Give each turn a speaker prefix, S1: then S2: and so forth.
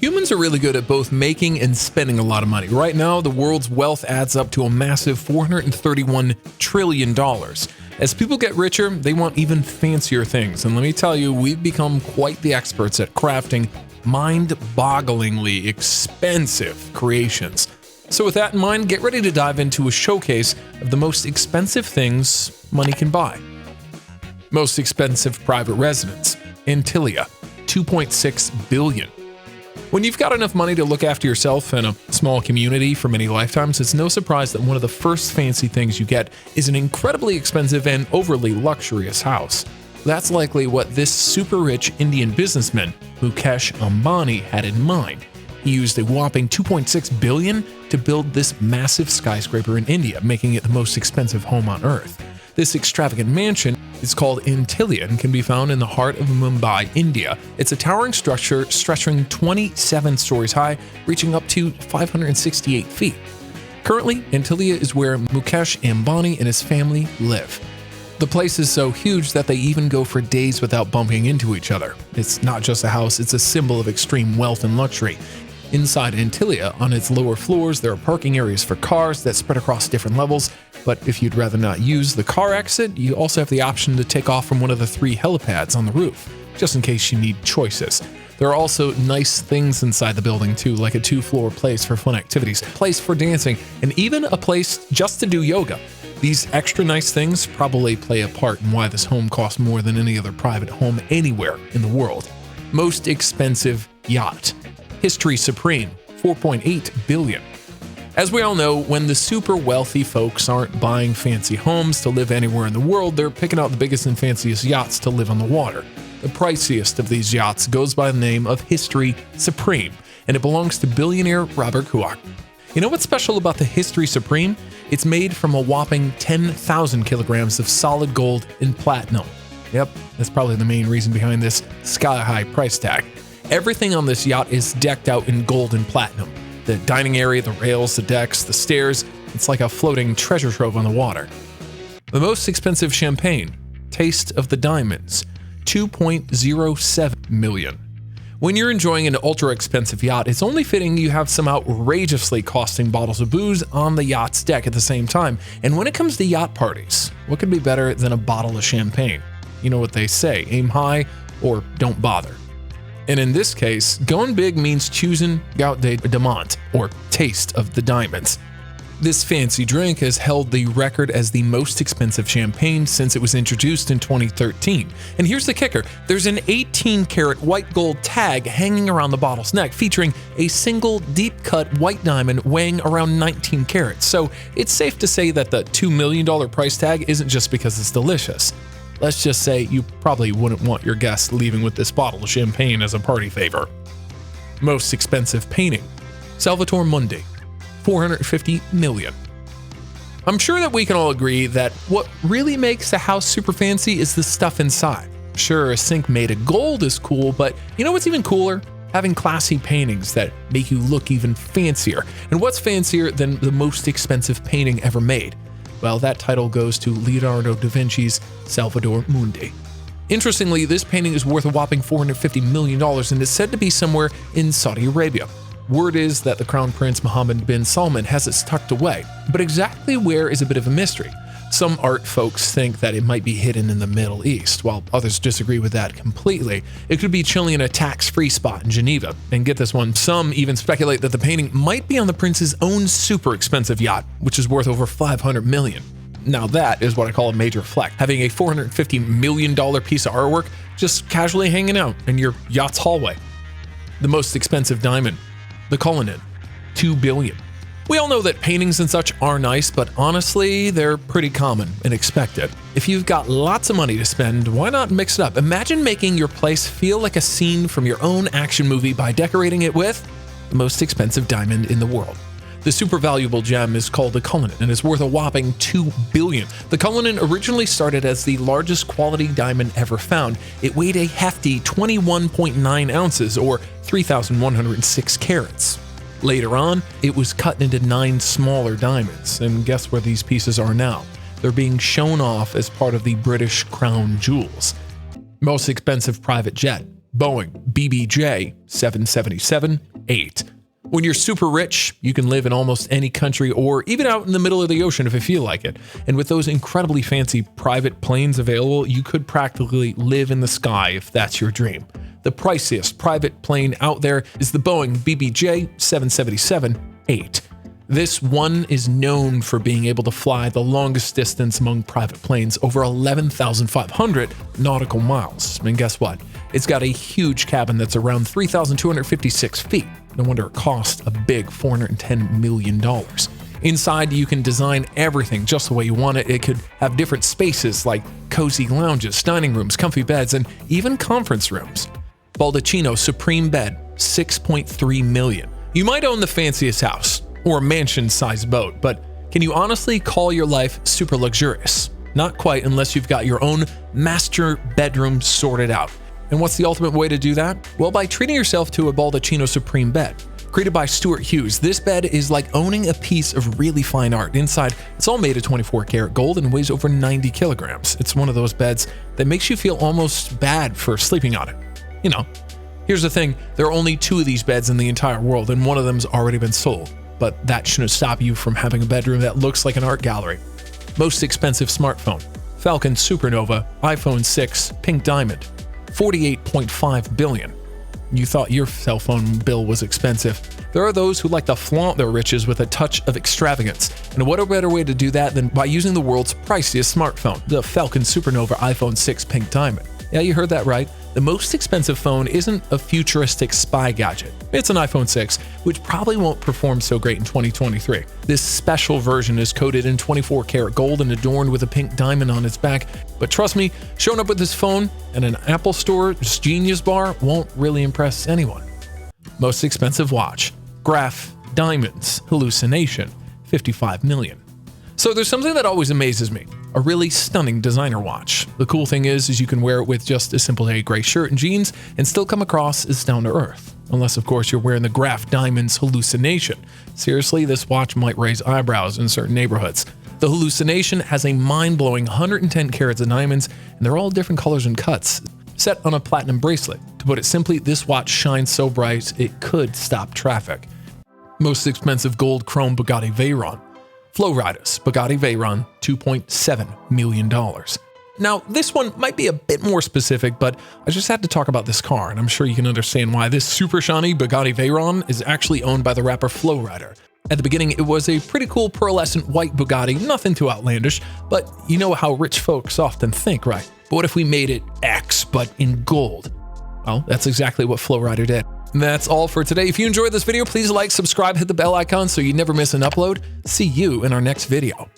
S1: Humans are really good at both making and spending a lot of money. Right now, the world's wealth adds up to a massive $431 trillion. As people get richer, they want even fancier things. And let me tell you, we've become quite the experts at crafting mind-bogglingly expensive creations. So with that in mind, get ready to dive into a showcase of the most expensive things money can buy. Most expensive private residence, Antillia, $2.6 billion. When you've got enough money to look after yourself and a small community for many lifetimes, it's no surprise that one of the first fancy things you get is an incredibly expensive and overly luxurious house. That's likely what this super rich Indian businessman, Mukesh Ambani, had in mind. He used a whopping $2.6 billion to build this massive skyscraper in India, making it the most expensive home on earth. This extravagant mansion is called Antillia and can be found in the heart of Mumbai, India. It's a towering structure stretching 27 stories high, reaching up to 568 feet. Currently, Antillia is where Mukesh Ambani and his family live. The place is so huge that they even go for days without bumping into each other. It's not just a house, it's a symbol of extreme wealth and luxury. Inside Antillia, on its lower floors, there are parking areas for cars that spread across different levels, but if you'd rather not use the car exit, you also have the option to take off from one of the 3 helipads on the roof, just in case you need choices. There are also nice things inside the building too, like a 2-floor place for fun activities, a place for dancing, and even a place just to do yoga. These extra nice things probably play a part in why this home costs more than any other private home anywhere in the world. Most expensive yacht, History Supreme, $4.8 billion. As we all know, when the super wealthy folks aren't buying fancy homes to live anywhere in the world, they're picking out the biggest and fanciest yachts to live on the water. The priciest of these yachts goes by the name of History Supreme, and it belongs to billionaire Robert Kuok. You know what's special about the History Supreme? It's made from a whopping 10,000 kilograms of solid gold and platinum. Yep, that's probably the main reason behind this sky-high price tag. Everything on this yacht is decked out in gold and platinum. The dining area, the rails, the decks, the stairs, it's like a floating treasure trove on the water. The most expensive champagne, Taste of the Diamonds, $2.07 million. When you're enjoying an ultra-expensive yacht, it's only fitting you have some outrageously costing bottles of booze on the yacht's deck at the same time. And when it comes to yacht parties, what could be better than a bottle of champagne? You know what they say, aim high or don't bother. And in this case, going big means choosing Yacht de Diamant, or Taste of the Diamonds. This fancy drink has held the record as the most expensive champagne since it was introduced in 2013. And here's the kicker, there's an 18-karat white gold tag hanging around the bottle's neck featuring a single deep-cut white diamond weighing around 19 carats. So it's safe to say that the $2 million price tag isn't just because it's delicious. Let's just say you probably wouldn't want your guests leaving with this bottle of champagne as a party favor. Most expensive painting, Salvator Mundi, $450 million. I'm sure that we can all agree that what really makes a house super fancy is the stuff inside. Sure, a sink made of gold is cool, but you know what's even cooler? Having classy paintings that make you look even fancier. And what's fancier than the most expensive painting ever made? Well, that title goes to Leonardo da Vinci's Salvator Mundi. Interestingly, this painting is worth a whopping $450 million and is said to be somewhere in Saudi Arabia. Word is that the Crown Prince Mohammed bin Salman has it tucked away, but exactly where is a bit of a mystery. Some art folks think that it might be hidden in the Middle East, while others disagree with that completely. It could be chilling in a tax-free spot in Geneva. And get this one, some even speculate that the painting might be on the prince's own super expensive yacht, which is worth over $500 million. Now that is what I call a major flex, having a $450 million piece of artwork just casually hanging out in your yacht's hallway. The most expensive diamond, the Cullinan, $2 billion. We all know that paintings and such are nice, but honestly, they're pretty common and expected. If you've got lots of money to spend, why not mix it up? Imagine making your place feel like a scene from your own action movie by decorating it with the most expensive diamond in the world. The super valuable gem is called the Cullinan and is worth a whopping $2 billion. The Cullinan originally started as the largest quality diamond ever found. It weighed a hefty 21.9 ounces or 3,106 carats. Later on, it was cut into 9 smaller diamonds, and guess where these pieces are now? They're being shown off as part of the British Crown Jewels. Most expensive private jet, Boeing BBJ 777-8. When you're super rich, you can live in almost any country or even out in the middle of the ocean if you feel like it. And with those incredibly fancy private planes available, you could practically live in the sky if that's your dream. The priciest private plane out there is the Boeing BBJ 777-8. This one is known for being able to fly the longest distance among private planes, over 11,500 nautical miles. And guess what? It's got a huge cabin that's around 3,256 feet. No wonder it cost a big $410 million. Inside, you can design everything just the way you want it. It could have different spaces like cozy lounges, dining rooms, comfy beds, and even conference rooms. Baldacchino Supreme Bed, $6.3 million. You might own the fanciest house or a mansion-sized boat, but can you honestly call your life super luxurious? Not quite, unless you've got your own master bedroom sorted out. And what's the ultimate way to do that? Well, by treating yourself to a Baldacchino Supreme Bed. Created by Stuart Hughes, this bed is like owning a piece of really fine art. Inside, it's all made of 24 karat gold and weighs over 90 kilograms. It's one of those beds that makes you feel almost bad for sleeping on it. You know, here's the thing, there are only 2 of these beds in the entire world, and one of them's already been sold. But that shouldn't stop you from having a bedroom that looks like an art gallery. Most expensive smartphone, Falcon Supernova, iPhone 6, Pink Diamond, $48.5 billion. You thought your cell phone bill was expensive. There are those who like to flaunt their riches with a touch of extravagance. And what a better way to do that than by using the world's priciest smartphone, the Falcon Supernova iPhone 6 Pink Diamond. Yeah, you heard that right. The most expensive phone isn't a futuristic spy gadget. It's an iPhone 6, which probably won't perform so great in 2023. This special version is coated in 24 karat gold and adorned with a pink diamond on its back. But trust me, showing up with this phone and an Apple Store's Genius Bar won't really impress anyone. Most expensive watch, Graf Diamonds Hallucination, $55 million. So there's something that always amazes me, a really stunning designer watch. The cool thing is you can wear it with just a simple gray shirt and jeans and still come across as down to earth. Unless, of course, you're wearing the Graf Diamonds Hallucination. Seriously, this watch might raise eyebrows in certain neighborhoods. The Hallucination has a mind-blowing 110 carats of diamonds, and they're all different colors and cuts, set on a platinum bracelet. To put it simply, this watch shines so bright it could stop traffic. Most expensive gold chrome Bugatti Veyron. Flowriders Bugatti Veyron, $2.7 million. Now, this one might be a bit more specific, but I just had to talk about this car, and I'm sure you can understand why. This super shiny Bugatti Veyron is actually owned by the rapper Flowrider. At the beginning, it was a pretty cool pearlescent white Bugatti, nothing too outlandish, but you know how rich folks often think, right? But what if we made it X, but in gold? Well, that's exactly what Flowrider did. And that's all for today. If you enjoyed this video, please like, subscribe, hit the bell icon so you never miss an upload. See you in our next video.